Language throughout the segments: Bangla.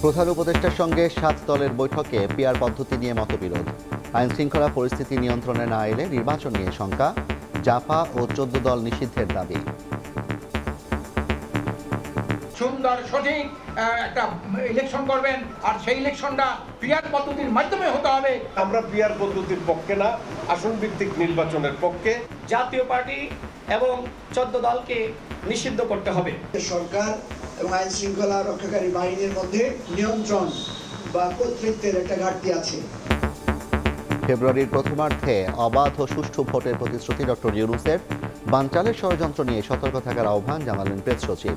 প্রধান উপদেষ্টার সঙ্গে ৭ দলের বৈঠকে পিআর পদ্ধতি নিয়ে মতবিরোধ। আইন শৃঙ্খলা পরিস্থিতি নিয়ন্ত্রণে না এলে নির্বাচন নিয়ে শঙ্কা, জাপা ও ১৪ দল নিষিদ্ধের দাবি। সুন্দর সঠিক একটা ইলেকশন করবেন, আর সেই ইলেকশনটা পিআর পদ্ধতির মাধ্যমে হতে হবে। আমরা পিআর পদ্ধতির পক্ষে না, আসন ভিত্তিক নির্বাচনের পক্ষে। জাতীয় পার্টি এবং ১৪ দলকে নিষিদ্ধ করতে হবে। সরকার এবং আইন শৃঙ্খলা রক্ষাকারী বাহিনীর মধ্যে নিয়ন্ত্রণ বা কর্তৃত্বের একটা ঘাটতি আছে। ফেব্রুয়ারির প্রথমার্ধে অবাধ ও সুষ্ঠু ভোটের প্রতিশ্রুতি ডক্টর ইউনূসের। বানচালের ষড়যন্ত্র নিয়ে সতর্ক থাকার আহ্বান জানালেন প্রেস সচিব।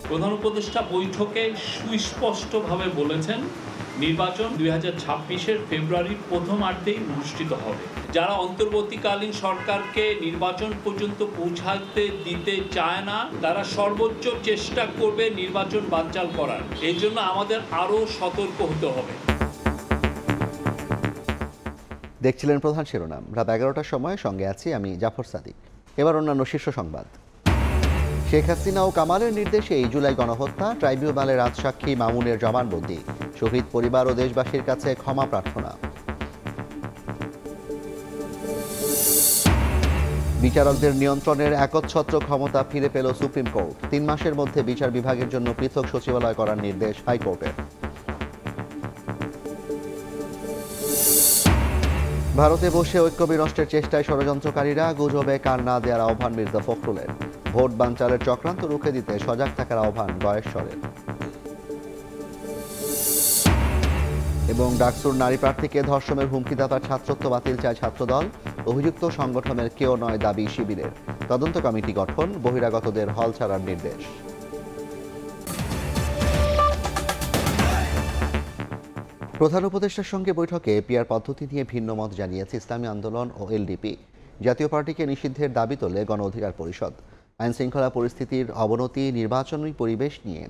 প্রধান উপদেষ্টা বৈঠকে সুস্পষ্টভাবে বলেছেন, নির্বাচন ২০২৬-এর ফেব্রুয়ারির প্রথমার্ধেই অনুষ্ঠিত হবে। যারা অন্তর্বর্তীকালীন সরকারকে নির্বাচন পর্যন্ত পৌঁছাতে দিতে চায় না, তারা সর্বোচ্চ চেষ্টা করবে নির্বাচন বানচাল করার। এই জন্য আমাদের আরও সতর্ক হতে হবে। দেখছিলেন প্রধান শিরোনাম। রাত ১১টার সময় সঙ্গে আছি আমি জাফর সাদিক। এবার অন্যান্য শীর্ষ সংবাদ। শেখ হাসিনা ও কামালের নির্দেশে এই জুলাই গণহত্যা, ট্রাইব্যুনালের রাজসাক্ষী মামুনের জবানবন্দি, শহীদ পরিবার ও দেশবাসীর কাছে ক্ষমা প্রার্থনা। বিচারকদের নিয়ন্ত্রণের একচ্ছত্র ক্ষমতা ফিরে পেল সুপ্রিম কোর্ট। ৩ মাসের মধ্যে বিচার বিভাগের জন্য পৃথক সচিবালয় করার নির্দেশ হাইকোর্টের। ভারতে বসে ঐক্য বিনষ্টের চেষ্টায় ষড়যন্ত্রকারীরা, গুজবে কান না দেওয়ার আহ্বান মির্জা ফখরুলের। ভোট বানচালের চক্রান্ত রুখে দিতে সজাগ থাকার আহ্বান গয়েশ্বরের। এবং ডাকসুর নারী প্রার্থীকে ধর্ষণের হুমকিদাতার ছাত্রত্ব বাতিল চায় ছাত্রদল। অভিযুক্ত সংগঠনের কেউ নয় দাবি শিবিরের। তদন্ত কমিটি গঠন, বহিরাগতদের হল ছাড়ার নির্দেশ। প্রধান উপদেষ্টার সঙ্গে বৈঠকে পিআর পদ্ধতি নিয়ে ভিন্ন মত জানিয়েছে ইসলামী আন্দোলন ও এলডিপি। জাতীয় পার্টিকে নিষিদ্ধের দাবি তোলে গণ অধিকার পরিষদ। আইন শৃঙ্খলা পরিস্থিতির অবনতি নির্বাচনী পরিবেশ নিয়ে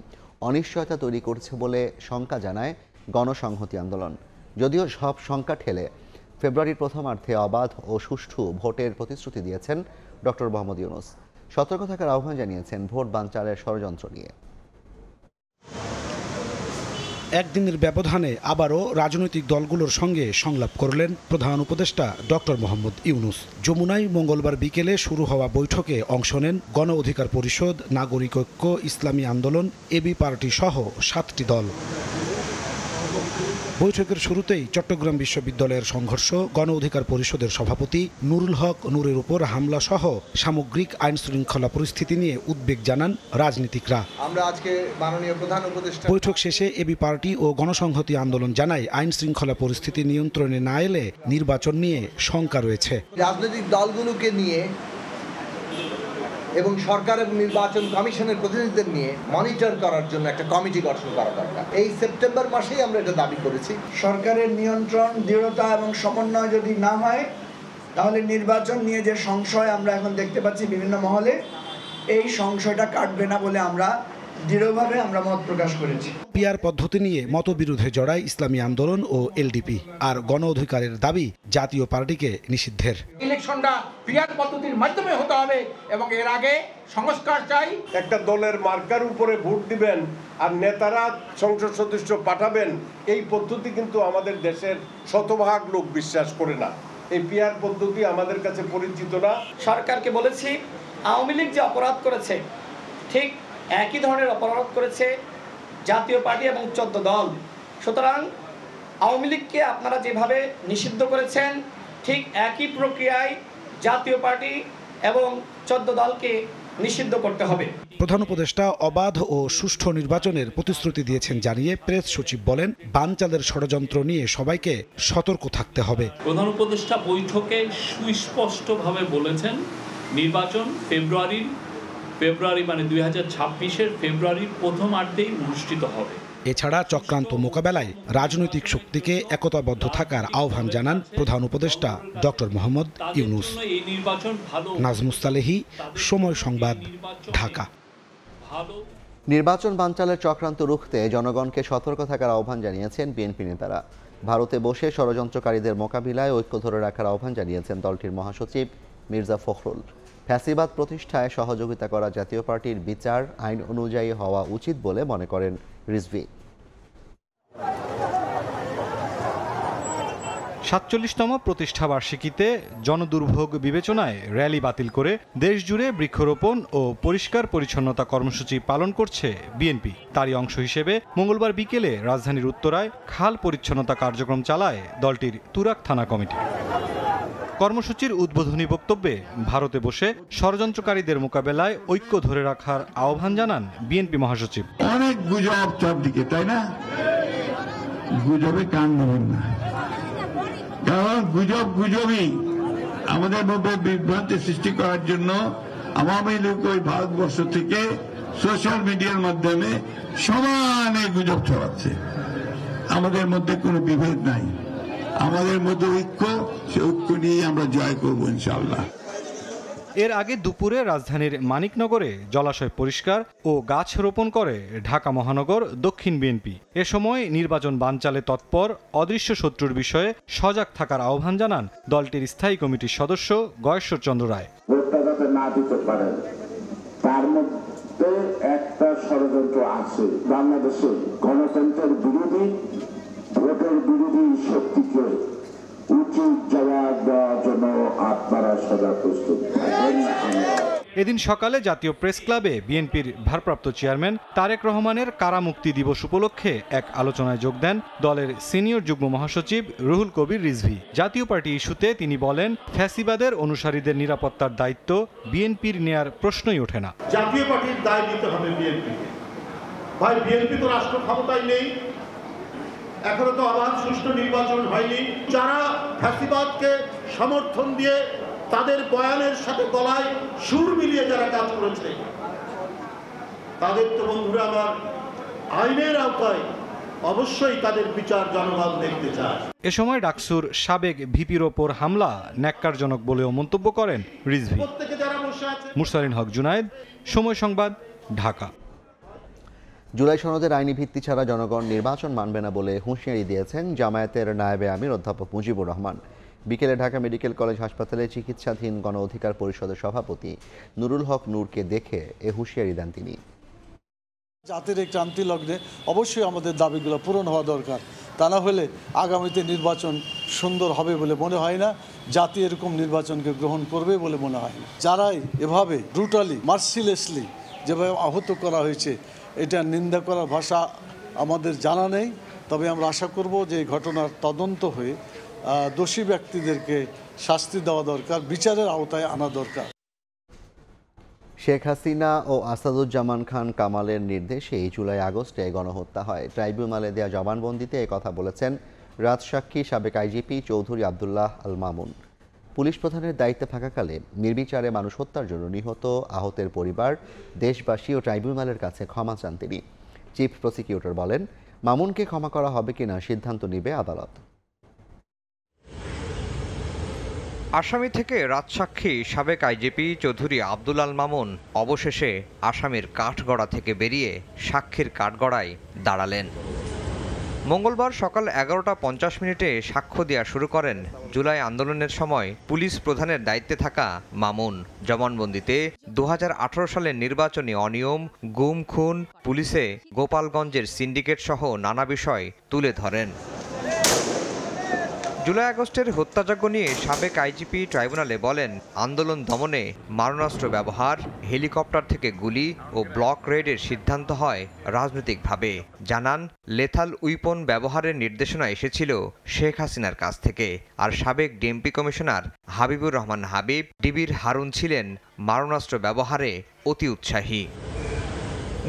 অনিশ্চয়তা তৈরি করছে বলে শঙ্কা জানায় গণসংহতি আন্দোলন। যদিও সব শঙ্কা ঠেলে ফেব্রুয়ারির প্রথমার্ধে অবাধ ও সুষ্ঠু ভোটের প্রতিশ্রুতি দিয়েছেন ডক্টর মোহাম্মদ ইউনূস। সতর্ক থাকার আহ্বান জানিয়েছেন ভোট বানচালের ষড়যন্ত্র নিয়ে। একদিনের ব্যবধানে আবারও রাজনৈতিক দলগুলোর সঙ্গে সংলাপ করলেন প্রধান উপদেষ্টা ডক্টর মোহাম্মদ ইউনূস। যমুনায় মঙ্গলবার বিকেলে শুরু হওয়া বৈঠকে অংশ নেন গণ অধিকার পরিষদ, নাগরিক ঐক্য, ইসলামী আন্দোলন, এবি পার্টি সহ 7টি দল। বৈঠকের শুরুতেই চট্টগ্রাম বিশ্ববিদ্যালয়ের সংঘর্ষ, গণ অধিকার পরিষদের সভাপতি নুরুল হক নূরের উপর হামলা সহ সামগ্রিক আইন শৃঙ্খলা পরিস্থিতি নিয়ে উদ্বেগ জানান রাজনীতিকরা। আমরা আজকে মাননীয় প্রধান উপদেষ্টা। বৈঠক শেষে এবি পার্টি ও গণসংহতি আন্দোলন জানায়, আইন শৃঙ্খলা পরিস্থিতি নিয়ন্ত্রণে না এলে নির্বাচন নিয়ে শঙ্কা রয়েছে। রাজনৈতিক দলগুলোকে নিয়ে এবং সরকার এবং নির্বাচন কমিশনের প্রতিনিধিদের নিয়ে মনিটর করার জন্য একটা কমিটি গঠন করা দরকার। এই সেপ্টেম্বর মাসেই আমরা এটা দাবি করেছি। সরকারের নিয়ন্ত্রণ, দৃঢ়তা এবং সমন্বয় যদি না হয়, তাহলে নির্বাচন নিয়ে যে সংশয় আমরা এখন দেখতে পাচ্ছি বিভিন্ন মহলে, এই সংশয়টা কাটবে না বলে আমরা দৃঢ়ভাবে মত প্রকাশ করেছি। পিআর পদ্ধতি নিয়ে মতবিরোধে জড়ায় ইসলামী আন্দোলন ও এলডিপি। আর গণ অধিকারের দাবি জাতীয় পার্টিকে নিষিদ্ধের। ইলেকশনটা পিআর পদ্ধতির মাধ্যমে হতে হবে এবং এর আগে সংস্কার চাই। একটা দলের মার্কার উপরে ভোট দিবেন আর নেতারা সংসদ সদস্য পাঠাবেন, এই পদ্ধতি কিন্তু আমাদের দেশের শতভাগ লোক বিশ্বাস করে না। এই পিআর পদ্ধতি আমাদের কাছে পরিচিত না। সরকারকে বলেছি, আওয়ামী লীগ যে অপরাধ করেছে ঠিক একই ধরনের অপরাধ করেছে জাতীয় পার্টি এবং 14 দল। সুতরাং আওয়ামী লীগকে আপনারা যেভাবে নিষিদ্ধ করেছেন, ঠিক একই প্রক্রিয়ায় জাতীয় পার্টি এবং 14 দলকে নিষিদ্ধ করতে হবে। প্রধান উপদেষ্টা অবাধ ও সুষ্ঠু নির্বাচনের প্রতিশ্রুতি দিয়েছেন জানিয়ে প্রেস সচিব বলেন, বানচালের ষড়যন্ত্র নিয়ে সবাইকে সতর্ক থাকতে হবে। প্রধান উপদেষ্টা বৈঠকে সুস্পষ্টভাবে বলেছেন, নির্বাচন ফেব্রুয়ারি মানে ২০২৬-এর ফেব্রুয়ারির প্রথমার্ধেই অনুষ্ঠিত হবে। এছাড়া চক্রান্ত মোকাবেলায় রাজনৈতিক শক্তিকে একতাবদ্ধ থাকার আহ্বান জানান প্রধান উপদেষ্টা ডক্টর মোহাম্মদ ইউনূস। নাজমুস সালেহী, সময় সংবাদ, ঢাকা। নির্বাচন বানচালের চক্রান্ত রুখতে জনগণকে সতর্ক থাকার আহ্বান জানিয়েছেন বিএনপি নেতারা। ভারতে বসে ষড়যন্ত্রকারীদের মোকাবিলায় ঐক্য ধরে রাখার আহ্বান জানিয়েছেন দলটির মহাসচিব মির্জা ফখরুল। ফ্যাসিবাদ প্রতিষ্ঠায় সহযোগিতা করা জাতীয় পার্টির বিচার আইন অনুযায়ী হওয়া উচিত বলে মনে করেন রিজভী। ৪৭তম প্রতিষ্ঠাবার্ষিকীতে জনদুর্ভোগ বিবেচনায় র্যালি বাতিল করে দেশজুড়ে বৃক্ষরোপণ ও পরিষ্কার পরিচ্ছন্নতা কর্মসূচি পালন করছে বিএনপি। তারই অংশ হিসেবে মঙ্গলবার বিকেলে রাজধানীর উত্তরায় খাল পরিচ্ছন্নতা কার্যক্রম চালায় দলটির তুরাগ থানা কমিটি। কর্মসূচির উদ্বোধনী বক্তব্যে ভারতে বসে ষড়যন্ত্রকারীদের মোকাবেলায় ঐক্য ধরে রাখার আহ্বান জানান বিএনপি মহাসচিব। অনেক গুজব চারদিকে, তাই না? গুজবে কান দেবেন না, কারণ গুজবই আমাদের মধ্যে বিভ্রান্তি সৃষ্টি করার জন্য আওয়ামী লীগ ওই ভারতবর্ষ থেকে সোশ্যাল মিডিয়ার মাধ্যমে সমানে গুজব ছড়াচ্ছে। আমাদের মধ্যে কোনো বিভেদ নাই, আমাদের মধ্যে ঐক্য, সে ঐক্য নিয়ে আমরা জয় করবো ইনশাআল্লাহ। এর আগে দুপুরে রাজধানীর মানিকনগরে জলাশয় পরিষ্কার ও গাছ রোপণ করে ঢাকা মহানগর দক্ষিণ বিএনপি। এ সময় নির্বাচন বানচালে তৎপর অদৃশ্য শত্রুর বিষয়ে সজাগ থাকার আহ্বান জানান দলটির স্থায়ী কমিটির সদস্য গয়েশ্বর চন্দ্র রায়। ভোটটা যাতে না দিতে পারেন তার মধ্যে একটা ষড়যন্ত্র আছে। বাংলাদেশে গণতন্ত্রের বিরোধী, ভোটের বিরোধী শক্তিকে উচিত জবাব দেওয়ার জন্য আপনারা সদা প্রস্তুত থাকবেন। এদিন সকালে জাতীয় প্রেস ক্লাবে বিএনপির ভারপ্রাপ্ত চেয়ারম্যান তারেক রহমানের কারামুক্তি দিবস উপলক্ষে এক আলোচনায় যোগ দেন দলের সিনিয়র যুগ্ম মহাসচিব রুহুল কবির রিজভী। জাতীয় পার্টি ইস্যুতে তিনি বলেন, ফ্যাসিবাদের অনুসারীদের নিরাপত্তার দায়িত্ব বিএনপির নেয়ার প্রশ্নই ওঠে না। জাতীয় পার্টির দায় নিতে হবে বিএনপিকে। ভাই, বিএনপি তো রাষ্ট্র ক্ষমতায় নেই, এখনো তো অবাধ সুষ্ঠু নির্বাচন হয়নি। যারা ফ্যাসিবাদকে সমর্থন দিয়ে তাদের বয়ানের সাথে গলায় সুর মিলিয়ে যারা কাজ করেছে, তাদের তো বন্ধুরা আমার আইনের আওতায় অবশ্যই তাদের বিচার জনগণ দেখতে চায়। এ সময় ডাকসুর সাবেক ভিপির ওপর হামলা ন্যাক্কারজনক বলেও মন্তব্য করেন রিজভী। মুরসালিন হক জুনায়েদ, সময় সংবাদ, ঢাকা। জুলাই সনদের আইনি ভিত্তি ছাড়া জনগণ নির্বাচন মানবে না বলে হুঁশিয়ারি দিয়েছেন জামায়াতের নায়েবে আমির অধ্যাপক মুজিবুর রহমান। বিকেলে ঢাকা মেডিকেল কলেজ হাসপাতালে চিকিৎসাধীন গণ অধিকার পরিষদের সভাপতি নুরুল হক নূরকে দেখে এ হুঁশিয়ারি দেন তিনি। জাতির এই ক্রান্তি লগ্নে অবশ্যই আমাদের দাবিগুলো পূরণ হওয়া দরকার, তা না হলে আগামীতে নির্বাচন সুন্দর হবে বলে মনে হয় না, জাতি এরকম নির্বাচনকে গ্রহণ করবে বলে মনে হয় না। যারাই এভাবে ব্রুটালি, মার্সিলেসলি যেভাবে আহত করা হয়েছে, এটা নিন্দা করার ভাষা আমাদের জানা নেই। তবে আমরা আশা করব যে এই ঘটনার তদন্ত হয়ে দোষী ব্যক্তিদেরকে শাস্তি দেওয়া দরকার, বিচারের আওতায় আনা দরকার। শেখ হাসিনা ও আসাদুজ্জামান খান কামালের নির্দেশে জুলাই আগস্টে গণহত্যা হয়। ট্রাইব্যুনালে দেওয়া জবানবন্দিতে কথা বলেছেন রাজসাক্ষী সাবেক আইজিপি চৌধুরী আবদুল্লাহ আল মামুন। পুলিশ প্রধানের দায়িত্বে থাকাকালে নির্বিচারে মানুষ হত্যার জন্য নিহত আহতের পরিবার, দেশবাসী ও ট্রাইব্যুনালের কাছে ক্ষমা চান তিনি। চিফ প্রসিকিউটর বলেন, মামুনকে ক্ষমা করা হবে কিনা সিদ্ধান্ত নেবে আদালত। আসামি থেকে রাজসাক্ষী সাবেক আইজিপি চৌধুরী আবদুল আল মামুন অবশেষে আসামির কাঠগড়া থেকে বেরিয়ে সাক্ষীর কাঠগড়ায় দাঁড়ালেন। মঙ্গলবার সকাল 11:50 সাক্ষ্য দেওয়া শুরু করেন জুলাই আন্দোলনের সময় পুলিশ প্রধানের দায়িত্বে থাকা মামুন। জবানবন্দিতে 2018 সালের নির্বাচনী অনিয়ম, গুম খুন, পুলিশে গোপালগঞ্জের সিন্ডিকেট সহ নানা বিষয় তুলে ধরেন। জুলাই আগস্টের হত্যাযজ্ঞ নিয়ে সাবেক আইজিপি ট্রাইব্যুনালে বলেন, আন্দোলন দমনে মারণাস্ত্র ব্যবহার, হেলিকপ্টার থেকে গুলি ও ব্লক রেডের সিদ্ধান্ত হয় রাজনৈতিকভাবে। জানান, লেথাল উইপন ব্যবহারের নির্দেশনা এসেছিল শেখ হাসিনার কাছ থেকে। আর সাবেক ডিএমপি কমিশনার হাবিবুর রহমান হাবিব, ডিবির হারুন ছিলেন মারণাস্ত্র ব্যবহারে অতি উৎসাহী।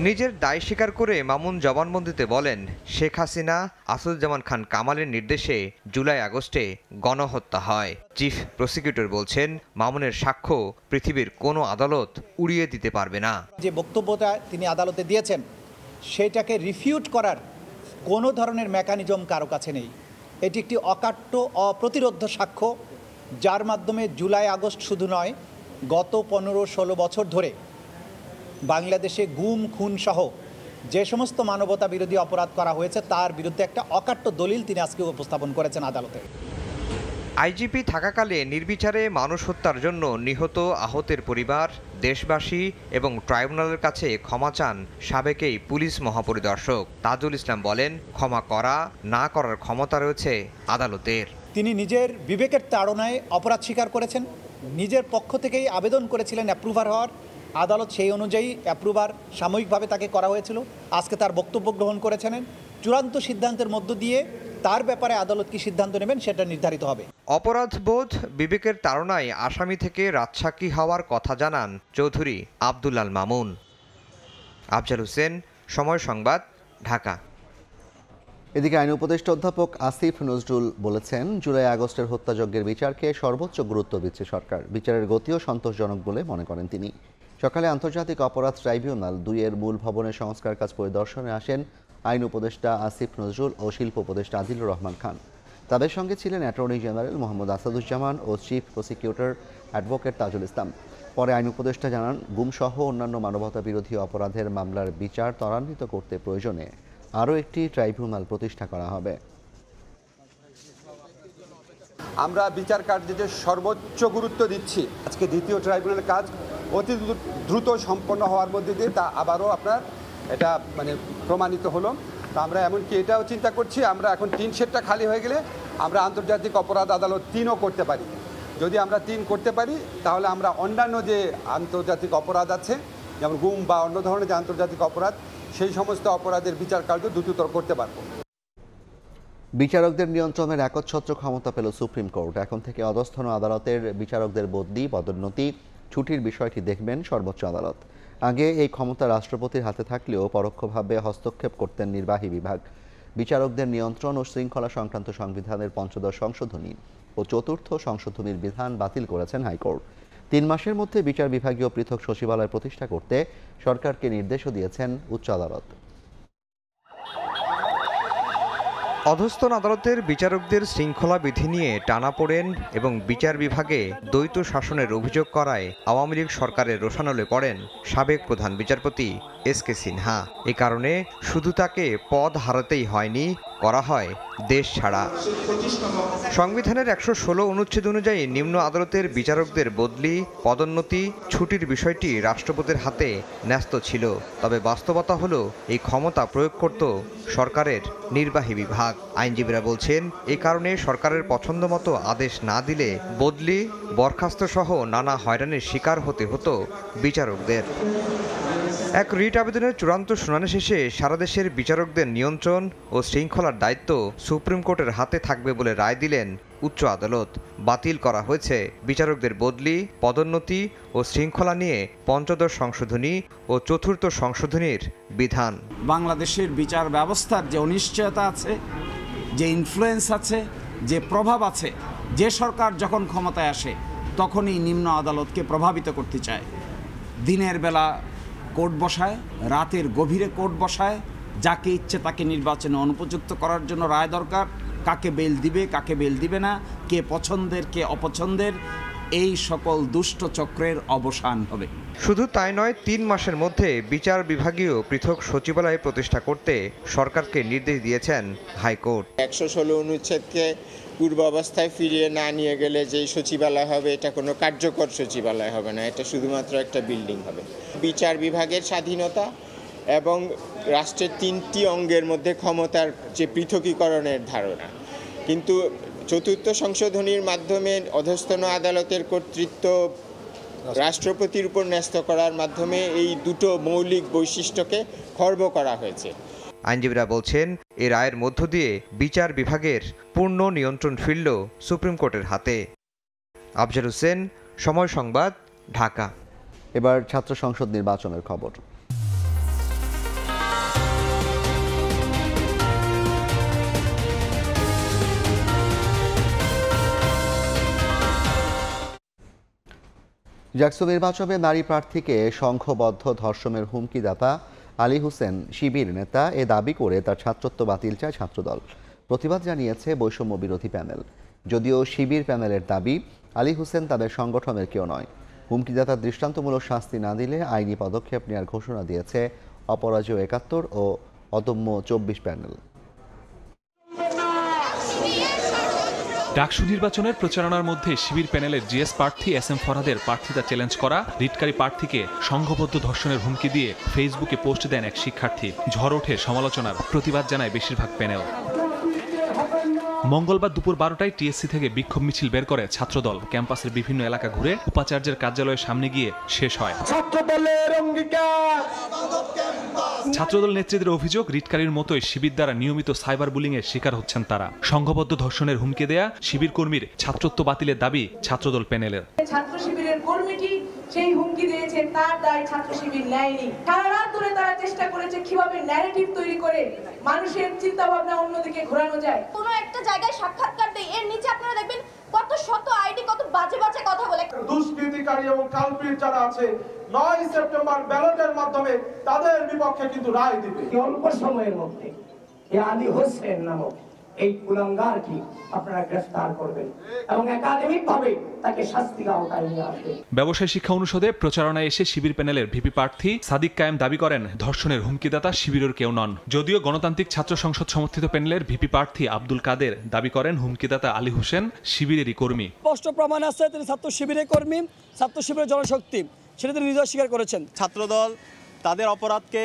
নিজের দায় স্বীকার করে মামুন জবানবন্দিতে বলেন, শেখ হাসিনা, আসাদুজ্জামান খান কামালের নির্দেশে জুলাই আগস্টে গণহত্যা হয়। চিফ প্রসিকিউটর বলছেন, মামুনের সাক্ষ্য পৃথিবীর কোনো আদালত উড়িয়ে দিতে পারবে না। যে বক্তব্যটা তিনি আদালতে দিয়েছেন সেটাকে রিফিউট করার কোনো ধরনের মেকানিজম কারো কাছে নেই। এটি একটি অকাট্য, অপ্রতিরোধ্য সাক্ষ্য, যার মাধ্যমে জুলাই আগস্ট শুধু নয়, গত 15-16 বছর ধরে বাংলাদেশে গুম খুন সহ যে সমস্ত মানবতা বিরোধী অপরাধ করা হয়েছে তার বিরুদ্ধে একটা অকাট্য দলিল তিনি আজকে উপস্থাপন করেছেন আদালতে। আইজিপি থাকাকালে নির্বিচারে মানুষ হত্যার জন্য নিহত আহতের পরিবার, দেশবাসী এবং ট্রাইব্যুনালের কাছে ক্ষমা চান সাবেক এই পুলিশ মহাপরিদর্শক। তাজুল ইসলাম বলেন, ক্ষমা করা না করার ক্ষমতা রয়েছে আদালতের। তিনি নিজের বিবেকের তাড়নায় অপরাধ স্বীকার করেছেন, নিজের পক্ষ থেকেই আবেদন করেছিলেন অ্যাপ্রুভার হওয়ার। আদালত সেই অনুযায়ী অ্যাপ্রুভার সাময়িকভাবে তাকে করা হয়েছিল। আজকে তার বক্তব্য গ্রহণ করেছেন। চূড়ান্ত সিদ্ধান্তের মধ্য দিয়ে তার ব্যাপারে আদালত কি সিদ্ধান্ত নেবেন সেটা নির্ধারিত হবে। অপরাধবোধ, বিবেকের তাড়নায় আসামি থেকে রাজসাক্ষী হওয়ার কথা জানান চৌধুরী আব্দুল আল মামুন। আফজাল হোসেন, সময় সংবাদ, ঢাকা। এদিকে আইন উপদেষ্টা অধ্যাপক আসিফ নজরুল বলেছেন, জুলাই আগস্টের হত্যাযজ্ঞের বিচারকে সর্বোচ্চ গুরুত্ব দিচ্ছে সরকার। বিচারের গতিও সন্তোষজনক বলে মনে করেন তিনি। সকালে আন্তর্জাতিক অপরাধ ট্রাইব্যুনাল 2-এর মূল ভবনের সংস্কার কাজ পরিদর্শনে আসেন আইন উপদেষ্টা আসিফ নজরুল ও শিল্প উপদেষ্টা আদিলুর রহমান খান। তাদের সঙ্গে ছিলেন অ্যাটর্নি জেনারেল মোহাম্মদ আসাদুজ্জামান ও chief prosecutor advocate Tajul Islam. পরে আইন উপদেষ্টা জানান, গুমসহ অন্যান্য মানবতা বিরোধী অপরাধের মামলার বিচার ত্বরান্বিত করতে প্রয়োজনে আরও একটি ট্রাইব্যুনাল প্রতিষ্ঠা করা হবে। আমরা বিচার কার্যে সর্বোচ্চ গুরুত্ব দিচ্ছি। আজকে দ্বিতীয় ট্রাইব্যুনালের কাজ অতি দ্রুত সম্পন্ন হওয়ার মধ্যে দিয়ে তা আবারও আপনার এটা প্রমাণিত হলো। তো আমরা এমনকি এটাও চিন্তা করছি, আমরা এখন 3 সেটটা খালি হয়ে গেলে আমরা আন্তর্জাতিক অপরাধ আদালত 3ও করতে পারি। যদি আমরা 3 করতে পারি তাহলে আমরা অন্যান্য যে আন্তর্জাতিক অপরাধ আছে, যেমন গুম বা অন্য ধরনের যে আন্তর্জাতিক অপরাধ, সেই সমস্ত অপরাধের বিচার কার্য দ্রুততর করতে পারব। বিচারকদের নিয়ন্ত্রণের একচ্ছত্র ক্ষমতা পেল সুপ্রিম কোর্ট। এখন থেকে অধস্থন আদালতের বিচারকদের বদলি, পদোন্নতি, ছুটির বিষয়টি দেখবেন সর্বোচ্চ আদালত। আগে এই ক্ষমতা রাষ্ট্রপতির হাতে থাকলেও পরোক্ষভাবে হস্তক্ষেপ করতেন নির্বাহী বিভাগ। বিচারকদের নিয়ন্ত্রণ ও শৃঙ্খলা সংক্রান্ত সংবিধানের ৫ম সংশোধনী ও ৪র্থ সংশোধনীর বিধান বাতিল করেছেন হাইকোর্ট। 3 মাসের মধ্যে বিচার বিভাগীয় পৃথক সচিবালয় প্রতিষ্ঠা করতে সরকারকে নির্দেশও দিয়েছেন উচ্চ আদালত। অধস্তন আদালতের বিচারকদের শৃঙ্খলা বিধি নিয়ে টানাপোড়েন এবং বিচার বিভাগে দ্বৈত শাসনের অভিযোগ করায় আওয়ামী লীগ সরকারের রোষানলে পড়েন সাবেক প্রধান বিচারপতি এস.কে. সিনহা। এ কারণে শুধু তাকে পদ হারাতেই হয়নি, করা হয় দেশ ছাড়া। সংবিধানের ১১৬ অনুচ্ছেদ অনুযায়ী নিম্ন আদালতের বিচারকদের বদলি, পদোন্নতি, ছুটির বিষয়টি রাষ্ট্রপতির হাতে ন্যস্ত ছিল। তবে বাস্তবতা হলো এই ক্ষমতা প্রয়োগ করত সরকারের নির্বাহী বিভাগ। আইনজীবীরা বলছেন, এ কারণে সরকারের পছন্দ মতো আদেশ না দিলে বদলি, বরখাস্ত সহ নানা হয়রানির শিকার হতে হতো বিচারকদের। এক রিট আবেদনের চূড়ান্ত শুনানি শেষে সারা দেশের বিচারকদের নিয়ন্ত্রণ ও শৃঙ্খলার দায়িত্ব সুপ্রিম কোর্টের হাতে থাকবে বলে রায় দিলেন উচ্চ আদালত। বাতিল করা হয়েছে বিচারকদের বদলি, পদোন্নতি ও শৃঙ্খলা নিয়ে ৫ম সংশোধনী ও ৪র্থ সংশোধনীর বিধান। বাংলাদেশের বিচার ব্যবস্থার যে অনিশ্চয়তা আছে, যে ইনফ্লুয়েন্স আছে, যে প্রভাব আছে, যে সরকার যখন ক্ষমতায় আসে তখনই নিম্ন আদালতকে প্রভাবিত করতে চায়। দিনের বেলা কোর্ট বসায়, রাতের গভীরে কোর্ট বসায়, যাকে ইচ্ছে তাকে নির্বাচনে অনুপযুক্ত করার জন্য রায় দরকার, কাকে বেল দিবে, কাকে বেল দিবে না, কে পছন্দের, কে অপছন্দের, এই সকল দুষ্ট চক্রের অবসান হবে। শুধু তাই নয়, 3 মাসের মধ্যে বিচার বিভাগীয় পৃথক সচিবালয় প্রতিষ্ঠা করতে সরকারকে নির্দেশ দিয়েছেন হাইকোর্ট। ১১৬ অনুচ্ছেদকে পূর্বাবস্থায় ফিরিয়ে না নিয়ে গেলে যেই সচিবালয় হবে এটা কোনো কার্যকর সচিবালয় হবে না, এটা শুধুমাত্র একটা বিল্ডিং হবে। বিচার বিভাগের স্বাধীনতা এবং রাষ্ট্রের 3টি অঙ্গের মধ্যে ক্ষমতার যে পৃথকীকরণের ধারণা, কিন্তু ৪র্থ সংশোধনীর মাধ্যমে অধস্তন আদালতের কর্তৃত্ব রাষ্ট্রপতির উপর ন্যস্ত করার মাধ্যমে এই দুটো মৌলিক বৈশিষ্ট্যকে খর্ব করা হয়েছে। আইনজীবীরা বলছেন, এ রায়ের মধ্য দিয়ে বিচার বিভাগের পূর্ণ নিয়ন্ত্রণ ফিরল সুপ্রিম কোর্টের হাতে। আফজাল হোসেন, সময় সংবাদ, ঢাকা। এবার ছাত্র সংসদ নির্বাচনের খবর। জাকসু নির্বাচনে নারী প্রার্থীকে সংঘবদ্ধ ধর্ষণের হুমকিদাতা আলী হোসেন শিবির নেতা এ দাবি করে তার ছাত্রত্ব বাতিল চায় ছাত্রদল। প্রতিবাদ জানিয়েছে বৈষম্য বিরোধী প্যানেল। যদিও শিবির প্যানেলের দাবি, আলী হোসেন তাদের সংগঠনের কেউ নয়। হুমকিদাতার দৃষ্টান্তমূলক শাস্তি না দিলে আইনি পদক্ষেপ নেওয়ার ঘোষণা দিয়েছে অপরাজেয় ৭১ ও অদম্য ২৪ প্যানেল। ডাকসু নির্বাচনের প্রচারণার মধ্যে শিবির প্যানেলের জিএস প্রার্থী SM ফরহাদের প্রার্থিতা চ্যালেঞ্জ করা রিটকারী প্রার্থীকে সংঘবদ্ধ ধর্ষণের হুমকি দিয়ে ফেসবুকে পোস্ট দেন এক শিক্ষার্থী। ঝড় ওঠে সমালোচনার, প্রতিবাদ জানায় বেশিরভাগ প্যানেল। মঙ্গলবার দুপুর 12টায় টিএসসি থেকে বিক্ষোভ মিছিল বের করে ছাত্রদল। ক্যাম্পাসের বিভিন্ন এলাকা ঘুরে উপাচার্যের কার্যালয়ের সামনে গিয়ে শেষ হয়। ছাত্রদল নেতৃত্বের অভিযোগ, রিটকারীর মতোই শিবির দ্বারা নিয়মিত সাইবার বুলিং এর শিকার হচ্ছেন তারা। সংঘবদ্ধ ধর্ষণের হুমকি দেয়া শিবির কর্মীর ছাত্রত্ব বাতিলের দাবি ছাত্রদল প্যানেলের। ছাত্র শিবিরের কর্মীটি সেই হুমকি দিয়েছে, তার দায় ছাত্র শিবির নেয়নি। সারা রাত ধরে তারা চেষ্টা করেছে কিভাবে ন্যারেটিভ তৈরি করে মানুষের চিন্তা ভাবনা অন্যদিকে ঘোরানো যায়। কোনো একটা জায়গায় সাক্ষাৎকার দেয়, এর নিচে আপনারা দেখবেন কত শত আইডি কত বাজে বাজে কথা বলে। দুষ্কৃতিকারী এবং কালপিট যারা আছে 9 সেপ্টেম্বর ব্যালটের মাধ্যমে তাদের বিপক্ষে কিন্তু রায় দিবে। অল্প সময়ের মধ্যে আলী হোসেন নামক এই কুলাঙ্গারকে আপনারা গ্রেফতার করবেন এবং একাডেমিকভাবে তাকে শাস্তির আওতায় নিয়ে আসবেন। ব্যবসায় শিক্ষা অনুষদে প্রচারণায় এসে শিবির প্যানেলের ভিপি প্রার্থী সাদিক কায়েম দাবি করেন ধর্ষণের হুমকিদাতা শিবিরের কেউ নন। যদিও গণতান্ত্রিক ছাত্র সংসদ সমর্থিত প্যানেলের ভিপি প্রার্থী আব্দুল কাদের দাবি করেন হুমকিদাতা আলী হোসেন শিবিরেরই কর্মী। স্পষ্ট প্রমাণ আছে তিনি ছাত্র শিবিরের কর্মী, ছাত্র শিবিরের জনশক্তি, সেটা তিনি নিজেও স্বীকার করেছেন। ছাত্রদল তাদের অপরাধকে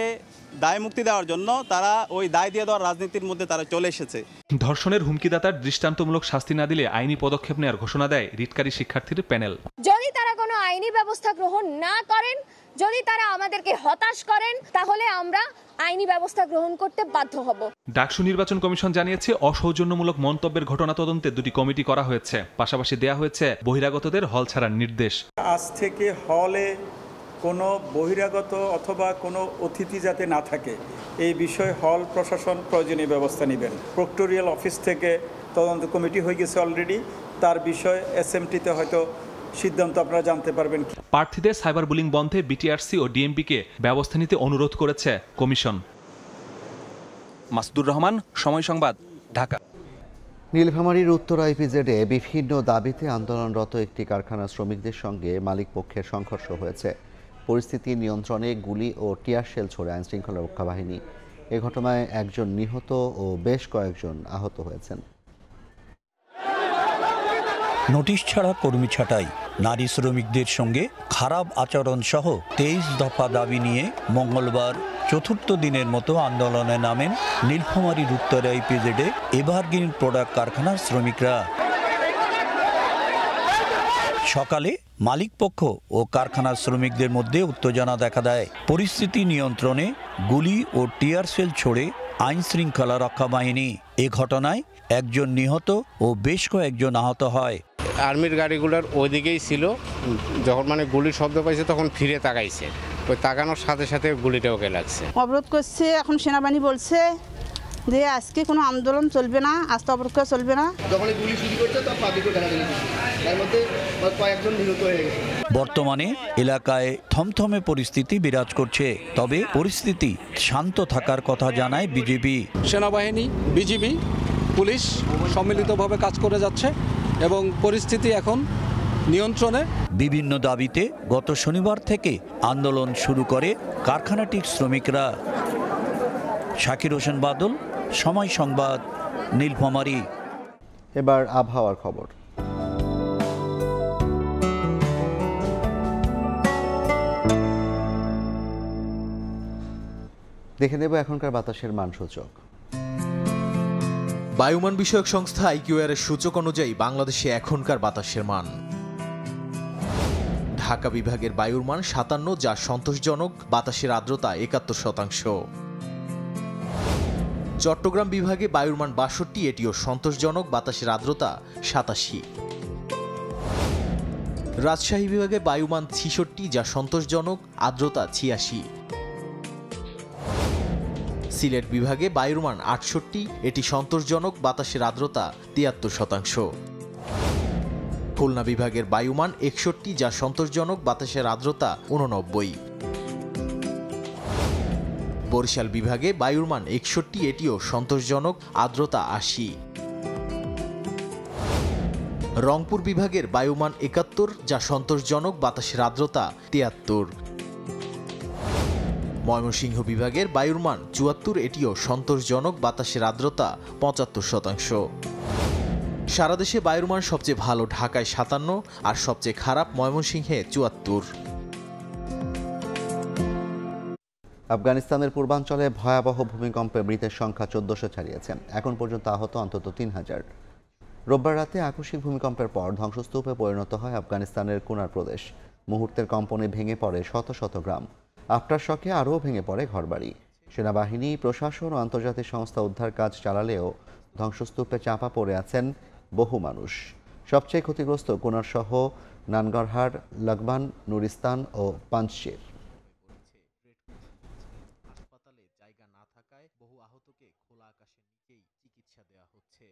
দায় মুক্তি দেওয়ার জন্য তারা ওই দায় দিয়ে দেওয়ার রাজনীতির মধ্যে তারা চলে এসেছে। ধর্ষণের হুমকিদাতার দৃষ্টান্তমূলক শাস্তি না দিলে আইনি পদক্ষেপ নেওয়ার ঘোষণা দেয় রিটকারী শিক্ষার্থীর প্যানেল। যদি তারা কোনো আইনি ব্যবস্থা গ্রহণ না করেন, যদি তারা আমাদেরকে হতাশ করেন, তাহলে আমরা আইনি ব্যবস্থা গ্রহণ করতে বাধ্য হব। ডাকসু নির্বাচন কমিশন জানিয়েছে অসৌজন্যমূলক মন্তব্যের ঘটনা তদন্তে 2টি কমিটি করা হয়েছে। পাশাপাশি দেয়া হয়েছে বহিরাগতদের হল ছাড়ার নির্দেশ। আজ থেকে হলে কোনো বহিরাগত অথবা কোনো অতিথি যাতে না থাকে এই বিষয়ে হল প্রশাসন প্রয়োজনীয় ব্যবস্থা নেবেন। প্রক্টোরিয়াল অফিস থেকে তদন্ত কমিটি হয়ে গেছে অলরেডি, তার বিষয়ে এসএমটিতে হয়তো সিদ্ধান্ত আপনারা জানতে পারবেন। প্রার্থীদের সাইবার বুলিং বন্ধে বিটিআরসি ও ডিএমপিকে ব্যবস্থা নিতে অনুরোধ করেছে কমিশন। মাসুদুর রহমান, সময় সংবাদ, ঢাকা। নীলফামারীর উত্তর আইপিজেডে বিভিন্ন দাবিতে আন্দোলনরত একটি কারখানার শ্রমিকদের সঙ্গে মালিক পক্ষের সংঘর্ষ হয়েছে। পরিস্থিতি নিয়ন্ত্রণে গুলি ও টিয়ার শেল ছোড়ে আইনশৃঙ্খলা রক্ষা বাহিনী। এ ঘটনায় একজন নিহত ও বেশ কয়েকজন আহত হয়েছেন। নোটিশ ছাড়া কর্মী ছাঁটাই, নারী শ্রমিকদের সঙ্গে খারাপ আচরণ সহ 23 দফা দাবি নিয়ে মঙ্গলবার চতুর্থ দিনের মতো আন্দোলনে নামেন নীলফামারীর উত্তর আইপিজেডে এভারগ্রিন প্রোডাক্ট কারখানার শ্রমিকরা। সকালে মালিকপক্ষ ও কারখানার শ্রমিকদের মধ্যে উত্তেজনা দেখা দেয়। পরিস্থিতি নিয়ন্ত্রণে গুলি ও টিয়ার সেল ছোড়ে আইন শৃঙ্খলা রক্ষা বাহিনী। এ ঘটনায় একজন নিহত ও বেশ কয়েকজন আহত হয়। আর্মির গাড়িগুলোর ওইদিকেই ছিল, যখন গুলির শব্দ পাইছে তখন ফিরে তাকাইছে, ওই তাকানোর সাথে সাথে গুলিটা ওকে লাগছে। অবরোধ করছে, এখন সেনাবাহিনী বলছে যে আজকে কোনো আন্দোলন চলবে না, আজকে অবরোধ করা চলবে না। যখন গুলি শুরু করছে তখন পাবলিকও দেখা দিয়েছে, তার মধ্যে কয়েকজন নিহত হয়ে গেছে। বর্তমানে এলাকায় থমথমে পরিস্থিতি বিরাজ করছে, তবে পরিস্থিতি শান্ত থাকার কথা জানায় বিজেপি। সেনাবাহিনী, বিজিবি, পুলিশ সম্মিলিতভাবে কাজ করে যাচ্ছে এবং পরিস্থিতি এখন নিয়ন্ত্রণে। বিভিন্ন দাবিতে গত শনিবার থেকে আন্দোলন শুরু করে কারখানাটির শ্রমিকরা। শাকির হোসেন বাদল, সময় সংবাদ, নীলফামারী। এবার আবহাওয়ার খবর। দেখে নেব এখনকার বাতাসের মানসূচক। বায়ুমান বিষয়ক সংস্থা আইকিউআর এর সূচক অনুযায়ী বাংলাদেশে এখনকার বাতাসের মান। ঢাকা বিভাগের বায়ুর মান 57, যা সন্তোষজনক, বাতাসের আর্দ্রতা 71%। চট্টগ্রাম বিভাগে বায়ুর মান 62, এটিও সন্তোষজনক, বাতাসের আর্দ্রতা 87। রাজশাহী বিভাগে বায়ুমান 66, যা সন্তোষজনক, আর্দ্রতা 86। সিলেট বিভাগে বায়ুর মান 68, এটি সন্তোষজনক, বাতাসের আর্দ্রতা 73%। খুলনা বিভাগের বায়ুমান 61, যা সন্তোষজনক, বাতাসের আর্দ্রতা 89। বরিশাল বিভাগে বায়ুর মান 61, এটিও সন্তোষজনক, আর্দ্রতা 80। রংপুর বিভাগের বায়ুমান 71, যা সন্তোষজনক, বাতাসের আর্দ্রতা 73। ময়মনসিংহ বিভাগের বায়ুর মান 74, এটিও সন্তোষজনক, বাতাসের আর্দ্রতা 75%। সারা দেশে বায়ুর মান সবচেয়ে ভালো ঢাকায় 57 আর সবচেয়ে খারাপ ময়মনসিংহে 74। আফগানিস্তানের পূর্বাঞ্চলে ভয়াবহ ভূমিকম্পে মৃতের সংখ্যা 1400 ছাড়িয়েছে। এখন পর্যন্ত আহত অন্তত 3000। রোববার রাতে আকস্মিক ভূমিকম্পের পর ধ্বংসস্তূপে পরিণত হয় আফগানিস্তানের কুনার প্রদেশ। মুহূর্তের কম্পনে ভেঙে পড়ে শত শত গ্রাম। আফটার শকে আরও ভেঙে পড়ে ঘরবাড়ি। সেনাবাহিনী, প্রশাসন ও আন্তর্জাতিক সংস্থা উদ্ধার কাজ চালালেও ধ্বংসস্তূপে চাপা পড়ে আছেন বহু মানুষ। সবচেয়ে ক্ষতিগ্রস্ত কুনার সহ নানগরহার, লগবান, নুরিস্তান ও পাঞ্চশির। হাসপাতালে জায়গা না থাকায় বহু আহতকে খোলা আকাশের নিচেই চিকিৎসা দেওয়া হচ্ছে।